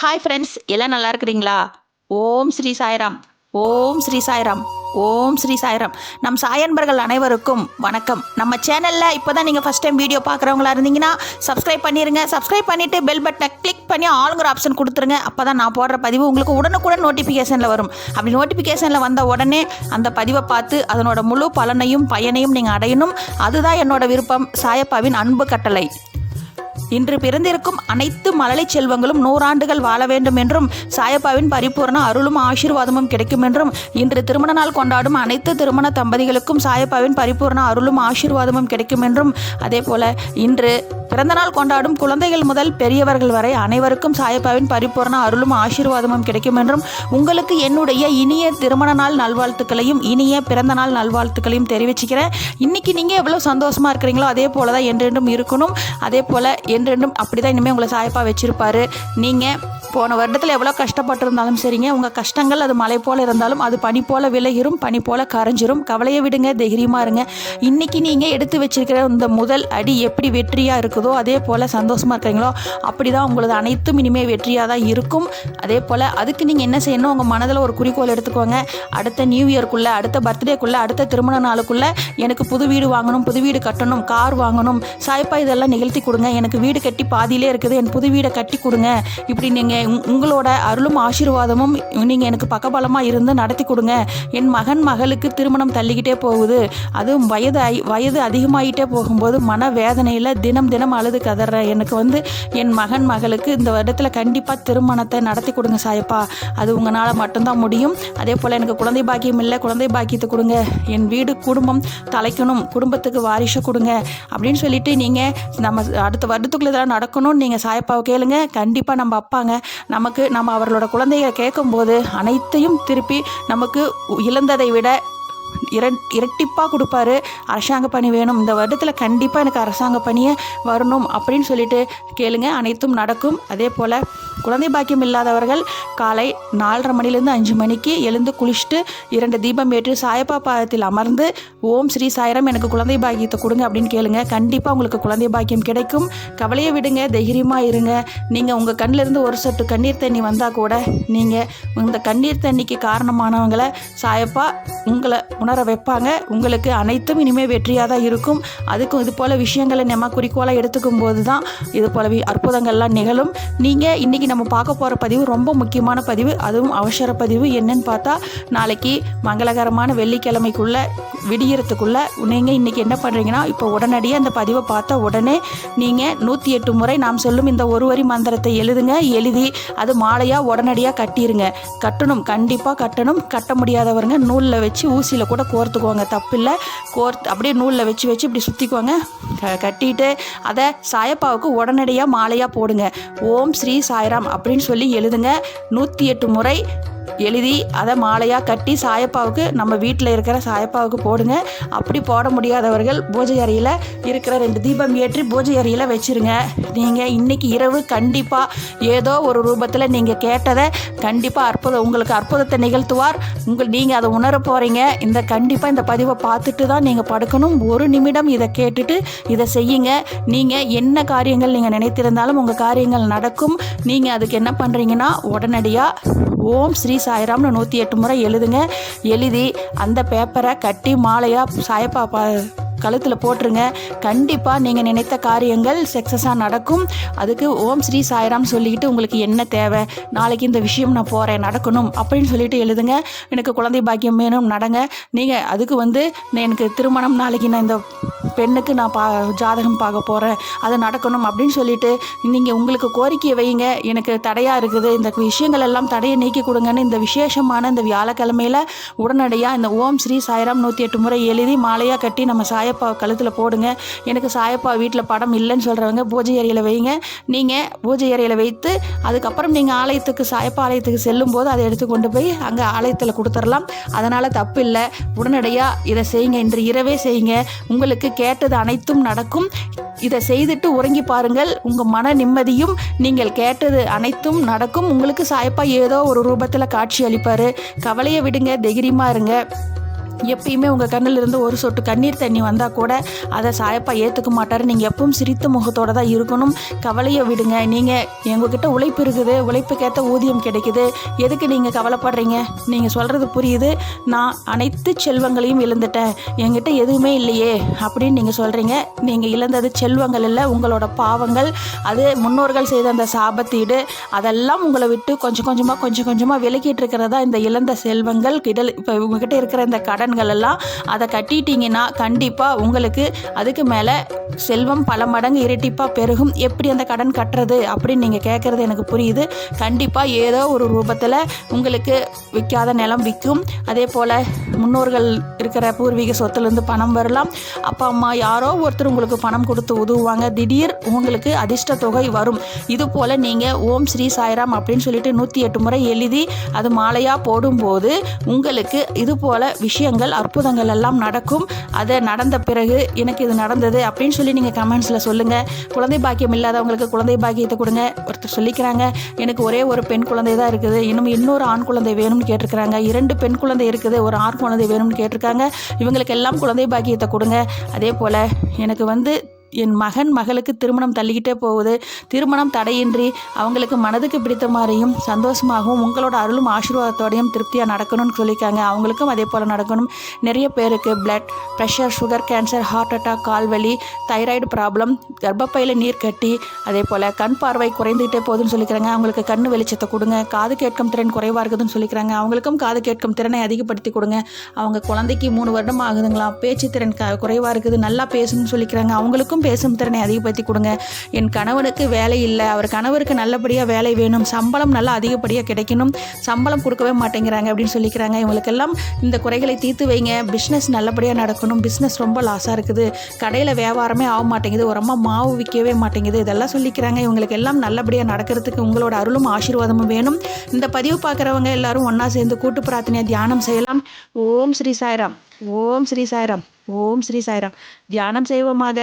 Hi friends, எல்லாம் நல்லா இருக்கிறீங்களா? ஓம் ஸ்ரீ சாய்ராம். ஓம் ஸ்ரீ சாய்ராம். ஓம் ஸ்ரீ சாய்ராம். நம் சாயன்பர்கள் அனைவருக்கும் வணக்கம். நம்ம சேனலில் இப்போ தான் நீங்கள் ஃபஸ்ட் டைம் வீடியோ பார்க்குறவங்களா இருந்தீங்கன்னா சப்ஸ்கிரைப் பண்ணிடுங்க. சப்ஸ்கிரைப் பண்ணிவிட்டு பெல் பட்டனை கிளிக் பண்ணி ஆளுங்கிற ஆப்ஷன் கொடுத்துருங்க. அப்போ தான் நான் போடுற பதிவு உங்களுக்கு உடனுக்குடன் நோட்டிஃபிகேஷனில் வரும். அப்படி நோட்டிஃபிகேஷனில் வந்த உடனே அந்த பதிவை பார்த்து அதனோட முழு பலனையும் பயனையும் நீங்கள் அடையணும். அதுதான் என்னோட விருப்பம். சாயப்பாவின் அன்பு கட்டளை. இன்று பிறந்திருக்கும் அனைத்து மழலை செல்வங்களும் 100 ஆண்டுகள் வாழ வேண்டும் என்றும் சாயப்பாவின் பரிபூர்ண அருளும் ஆசீர்வாதமும் கிடைக்கும் என்றும் இன்று திருமண நாள் கொண்டாடும் அனைத்து திருமண தம்பதிகளுக்கும் சாயப்பாவின் பரிபூர்ண அருளும் ஆசீர்வாதமும் கிடைக்கும் என்றும் அதே போல இன்று பிறந்தநாள் கொண்டாடும் குழந்தைகள் முதல் பெரியவர்கள் வரை அனைவருக்கும் சாயப்பாவின் பரிபூர்ண அருளும் ஆசீர்வாதமும் கிடைக்கும் என்றும் உங்களுக்கு என்னுடைய இனிய திருமண நாள் நல்வாழ்த்துக்களையும் இனிய பிறந்த நாள் நல்வாழ்த்துக்களையும் தெரிவிச்சுக்கிறேன். இன்னைக்கு நீங்கள் எவ்வளோ சந்தோஷமாக இருக்கிறீங்களோ அதே போல தான் என்றென்றும் இருக்கணும். அதே போல் என்றென்றும் அப்படி தான் இனிமேல் உங்களை சாயப்பா வச்சுருப்பாரு. நீங்கள் போன வருடத்தில் எவ்வளோ கஷ்டப்பட்டிருந்தாலும் சரிங்க, உங்கள் கஷ்டங்கள் அது மலை போல் இருந்தாலும் அது பனி போல் விலகிரும், பனி போல் கரைஞ்சிரும். கவலையை விடுங்க, தைரியமாக இருங்க. இன்றைக்கி நீங்கள் எடுத்து வச்சிருக்கிற இந்த முதல் அடி எப்படி வெற்றியாக இருக்குதோ அதே போல் சந்தோஷமாக இருக்கிறீங்களோ அப்படி தான் உங்களது அனைத்தும் இனிமேல் வெற்றியாக தான் இருக்கும். அதே போல் அதுக்கு நீங்கள் என்ன செய்யணும், உங்கள் மனதில் ஒரு குறிக்கோள் எடுத்துக்கோங்க. அடுத்த நியூ இயர்க்குள்ளே, அடுத்த பர்த்டேக்குள்ளே, அடுத்த திருமண நாளுக்குள்ளே எனக்கு புது வீடு வாங்கணும், புது வீடு கட்டணும், கார் வாங்கணும். சாயப்பா இதெல்லாம் நிகழ்த்தி கொடுங்க. எனக்கு வீடு கட்டி பாதியிலே இருக்குது, என் புது வீடை கட்டி கொடுங்க. இப்படி நீங்கள் உங்களோட அருளும் ஆசீர்வாதமும் நீங்கள் எனக்கு பக்கபலமாக இருந்து நடத்தி கொடுங்க. என் மகன் மகளுக்கு திருமணம் தள்ளிக்கிட்டே போகுது, அதுவும் வயது அதிகமாகிட்டே போகும்போது மன வேதனையில் தினம் தினம் அழுது கதறேன். எனக்கு என் மகன் மகளுக்கு இந்த வருடத்தில் கண்டிப்பாக திருமணத்தை நடத்தி கொடுங்க சாயப்பா. அது உங்களால் மட்டும்தான் முடியும். அதே போல் எனக்கு குழந்தை பாக்கியம் இல்லை, குழந்தை பாக்கியத்தை கொடுங்க. என் வீடு குடும்பம் தலைக்கணும், குடும்பத்துக்கு வாரிசு கொடுங்க அப்படின்னு சொல்லிட்டு நீங்கள் நம்ம அடுத்த வருடத்துக்குள்ள இதெல்லாம் நடக்கணும்னு நீங்கள் சாயப்பாவை கேளுங்க. கண்டிப்பாக நம்ம அப்பாங்க நம்ம அவர்களோட குழந்தைகளை கேட்கும்போது அனைத்தையும் திருப்பி நமக்கு இழந்ததை விட இரட்டிப்பாக கொடுப்பாரு. அரசாங்க பணி வேணும், இந்த வருடத்தில் கண்டிப்பாக எனக்கு அரசாங்க பணியே வரணும் அப்படின்னு சொல்லிட்டு கேளுங்க, அனைத்தும் நடக்கும். அதே போல் குழந்தை பாக்கியம் இல்லாதவர்கள் காலை 4:30 மணிலேருந்து 5 மணிக்கு எழுந்து குளிச்சுட்டு 2 தீபம் ஏற்று சாயப்பா பாதத்தில் அமர்ந்து ஓம் ஸ்ரீ சாய்ராம் எனக்கு குழந்தை பாக்கியத்தை கொடுங்க அப்படின்னு கேளுங்க. கண்டிப்பாக உங்களுக்கு குழந்தை பாக்கியம் கிடைக்கும். கவலையை விடுங்க, தைரியமாக இருங்க. நீங்கள் உங்கள் கண்ணிலிருந்து ஒரு சொட்டு கண்ணீர் தண்ணி வந்தால் கூட நீங்கள் இந்த கண்ணீர் தண்ணிக்கு காரணமானவங்களை சாயப்பா உங்களை உணர வைப்பாங்க. உங்களுக்கு அனைத்தும் இனிமேல் வெற்றியாக தான் இருக்கும். அதுக்கும் இது போல் விஷயங்களை நம்ம குறிக்கோளாக எடுத்துக்கும் போது தான் இது போல அற்புதங்கள்லாம் நிகழும். நீங்கள் இன்றைக்கி நம்ம பார்க்க போகிற பதிவு ரொம்ப முக்கியமான பதிவு, அதுவும் அவசர பதிவு. என்னன்னு பார்த்தா நாளைக்கு மங்களகரமான வெள்ளிக்கிழமைக்குள்ளே விடியறதுக்குள்ளே நீங்கள் இன்றைக்கி என்ன பண்ணுறீங்கன்னா, இப்போ உடனடியாக இந்த பதிவை பார்த்த உடனே நீங்கள் 108 முறை நாம் சொல்லும் இந்த ஒரு வரி மந்திரத்தை எழுதுங்க. எழுதி அது மாலையாக உடனடியாக கட்டிடுங்க. கட்டணும், கண்டிப்பாக கட்டணும். கட்ட முடியாதவருங்க நூலில் வச்சு ஊசியில் கூட கோர்த்துக்குவாங்க, தப்பில்லை. அப்படியே நூலில் வச்சு இப்படி சுற்றிக்குவாங்க. கட்டிட்டு அதை சாயப்பாவுக்கு உடனடியாக மாலையாக போடுங்க. ஓம் ஸ்ரீ சாய்ராம் அப்படின்னு சொல்லி எழுதுங்க. 108 முறை எழுதி அதை மாலையாக கட்டி சாயப்பாவுக்கு, நம்ம வீட்டில் இருக்கிற சாயப்பாவுக்கு போடுங்க. அப்படி போட முடியாதவர்கள் பூஜை அறையில் இருக்கிற 2 தீபம் ஏற்றி பூஜை அறையில் வச்சுருங்க. நீங்கள் இன்றைக்கி இரவு கண்டிப்பாக ஏதோ ஒரு ரூபத்தில் நீங்கள் கேட்டதை கண்டிப்பாக உங்களுக்கு அற்புதத்தை நிகழ்த்துவார். நீங்கள் அதை உணர போகிறீங்க. கண்டிப்பாக இந்த பதிவை பார்த்துட்டு தான் நீங்கள் படுக்கணும். 1 நிமிடம் இதை கேட்டுட்டு இதை செய்யுங்க. நீங்கள் என்ன காரியங்கள் நீங்கள் நினைத்திருந்தாலும் உங்கள் காரியங்கள் நடக்கும். நீங்கள் அதுக்கு என்ன பண்ணுறீங்கன்னா, உடனடியாக ஓம் ஸ்ரீ சாய்ராம்னு 108 முறை எழுதுங்க. எழுதி அந்த பேப்பரை கட்டி மாலையாக சாயப்பா கழுத்தில் போட்டுருங்க. கண்டிப்பாக நீங்கள் நினைத்த காரியங்கள் சக்ஸஸாக நடக்கும். அதுக்கு ஓம் ஸ்ரீ சாய்ராம் சொல்லிக்கிட்டு உங்களுக்கு என்ன தேவை, நாளைக்கு இந்த விஷயம் நான் போகிறேன் நடக்கணும் அப்படின்னு சொல்லிட்டு எழுதுங்க. எனக்கு குழந்தை பாக்கியம் வேணும், நடங்க. நீங்கள் அதுக்கு எனக்கு திருமணம், நாளைக்கு நான் இந்த பெண்ணுக்கு நான் ஜாதகம் பார்க்க போகிறேன், அது நடக்கணும் அப்படின்னு சொல்லிட்டு நீங்கள் உங்களுக்கு கோரிக்கையை வைங்க. எனக்கு தடையாக இருக்குது, இந்த விஷயங்கள் எல்லாம் தடையை நீக்கி கொடுங்கன்னு இந்த விசேஷமான இந்த வியாழக்கிழமையில் உடனடியாக இந்த ஓம் ஸ்ரீ சாய்ராம் 108 முறை எழுதி மாலையாக கட்டி நம்ம சாயப்பா கழுத்தில் போடுங்க. எனக்கு சாயப்பா வீட்டில் படம் இல்லைன்னு சொல்கிறவங்க பூஜை அறையில் வைங்க. நீங்கள் பூஜை அறையில் வைத்து அதுக்கப்புறம் நீங்கள் ஆலயத்துக்கு, சாயப்பா ஆலயத்துக்கு செல்லும்போது அதை எடுத்து கொண்டு போய் அங்கே ஆலயத்தில் கொடுத்துடலாம். அதனால் தப்பு இல்லை. உடனடியாக இதை செய்யுங்க. இன்று இரவே செய்யுங்க. உங்களுக்கு கேட்டது அனைத்தும் நடக்கும். இதை செய்துட்டு உறங்கி பாருங்கள். உங்கள் மன நிம்மதியும் நீங்கள் கேட்டது அனைத்தும் நடக்கும். உங்களுக்கு சாயப்பா ஏதோ ஒரு ரூபத்தில் காட்சி அளிப்பார். கவலையை விடுங்க, தைரியமாக இருங்க. எப்பயுமே உங்கள் கண்ணில் இருந்து ஒரு சொட்டு கண்ணீர் தண்ணி வந்தால் கூட அதை சாயப்பா ஏற்றுக்க மாட்டார். நீங்கள் எப்பவும் சிரித்த முகத்தோடு தான் இருக்கணும். கவலையை விடுங்க. நீங்கள் எங்ககிட்ட உழைப்பு இருக்குது, உழைப்புக்கேற்ற ஊதியம் கிடைக்குது, எதுக்கு நீங்கள் கவலைப்படுறீங்க? நீங்கள் சொல்கிறது புரியுது. நான் அனைத்து செல்வங்களையும் இழந்துட்டேன், என்கிட்ட எதுவுமே இல்லையே அப்படின்னு நீங்கள் சொல்கிறீங்க. நீங்கள் இழந்தது செல்வங்கள் இல்லை, உங்களோட பாவங்கள். அது முன்னோர்கள் செய்த அந்த சாபத்தீடு. அதெல்லாம் உங்களை விட்டு கொஞ்சம் கொஞ்சமாக விலக்கிட்டு இருக்கிறதா இந்த இழந்த செல்வங்கள். இப்போ உங்ககிட்ட இருக்கிற இந்த கடன்கள் எல்லாம் அதை கட்டிட்டீங்கன்னா கண்டிப்பாக உங்களுக்கு அதுக்கு மேலே செல்வம் பல மடங்கு இரட்டிப்பாக பெருகும். எப்படி அந்த கடன் கட்டுறது அப்படின்னு நீங்கள் கேட்குறது எனக்கு புரியுது. கண்டிப்பாக ஏதோ ஒரு ரூபத்தில் உங்களுக்கு விற்காத நிலம் விற்கும். அதே போல் முன்னோர்கள் இருக்கிற பூர்வீக சொத்துலேருந்து பணம் வரலாம். அப்பா அம்மா யாரோ ஒருத்தர் உங்களுக்கு பணம் கொடுத்து உதவுவாங்க. திடீர் உங்களுக்கு அதிர்ஷ்ட தொகை வரும். இது போல் நீங்கள் ஓம் ஸ்ரீ சாய்ராம் அப்படின்னு சொல்லிட்டு 108 முறை எழுதி அது மாலையாக போடும்போது உங்களுக்கு இது போல் விஷயங்கள் அற்புதங்கள் எல்லாம் நடக்கும். அது நடந்த பிறகு எனக்கு இது நடந்தது அப்படின்னு சொல்லி நீங்கள் கமெண்ட்ஸில் சொல்லுங்கள். குழந்தை பாக்கியம் இல்லாதவங்களுக்கு குழந்தை பாக்கியத்தை கொடுங்க. ஒருத்தர் சொல்லிக்கிறாங்க, எனக்கு ஒரே ஒரு பெண் குழந்தை தான் இருக்குது, இன்னொரு ஆண் குழந்தை வேணும்னு கேட்டிருக்கிறாங்க. 2 பெண் குழந்தை இருக்குது, ஒரு ஆண் குழந்தை வேணும்னு கேட்டிருக்காங்க. இவங்களுக்கு எல்லாம் குழந்தை பாக்கியத்தை கொடுங்க. அதே போல் எனக்கு என் மகளுக்கு திருமணம் தள்ளிக்கிட்டே போகுது. திருமணம் தடையின்றி அவங்களுக்கு மனதுக்கு பிடித்த மாதிரியும் சந்தோஷமாகவும் உங்களோட அருளும் ஆசீர்வாதத்தோடையும் திருப்தியாக நடக்கணும்னு சொல்லியிருக்காங்க. அவங்களுக்கும் அதே போல் நடக்கணும். நிறைய பேருக்கு blood pressure, sugar, cancer, heart attack, கால்வலி, தைராய்டு ப்ராப்ளம், கர்ப்பப்பையில் நீர் கட்டி, அதே போல் கண் பார்வை குறைந்துகிட்டே போகுதுன்னு சொல்லிக்கிறாங்க. அவங்களுக்கு கண் வெளிச்சத்தை கொடுங்க. காது கேட்கும் திறன் குறைவாக இருக்குதுன்னு சொல்லிக்கிறாங்க. அவங்களுக்கும் காது கேட்கும் திறனை அதிகப்படுத்தி கொடுங்க. அவங்க குழந்தைக்கு 3 வருடம் ஆகுதுங்களாம், பேச்சு திறன் குறைவாக இருக்குது, நல்லா பேசணும்னு சொல்லிக்கிறாங்க. அவங்களுக்கும் பேசும் திறனை அதிகப்படுத்தி கொடுங்க. என் கணவனுக்கு வேலை இல்லை, அவர் கணவருக்கு நல்லபடியாக வேலை வேணும், சம்பளம் நல்லா அதிகப்படியாக கிடைக்கணும், சம்பளம் கொடுக்கவே மாட்டேங்கிறாங்க அப்படின்னு சொல்லிக்கிறாங்க. இவங்களுக்கெல்லாம் இந்த குறைகளை தீர்த்து வைங்க. பிஸ்னஸ் நல்லபடியாக நடக்கணும். பிஸ்னஸ் ரொம்ப லாஸாக இருக்குது, கடையில் வியாபாரமே ஆக மாட்டேங்குது, ஒரு அம்மா மாவு விற்கவே மாட்டேங்குது, இதெல்லாம் சொல்லிக்கிறாங்க. இவங்களுக்கு எல்லாம் நல்லபடியாக நடக்கிறதுக்கு உங்களோட அருளும் ஆசீர்வாதமும் வேணும். இந்த பதிவு பார்க்குறவங்க எல்லாரும் ஒன்றா சேர்ந்து கூட்டு பிரார்த்தனையை தியானம் செய்யலாம். ஓம் ஸ்ரீ சாய்ராம், ஓம் ஸ்ரீ சாய்ராம், ஓம் ஸ்ரீ சாய்ராம். தியானம் செய்வோமாக.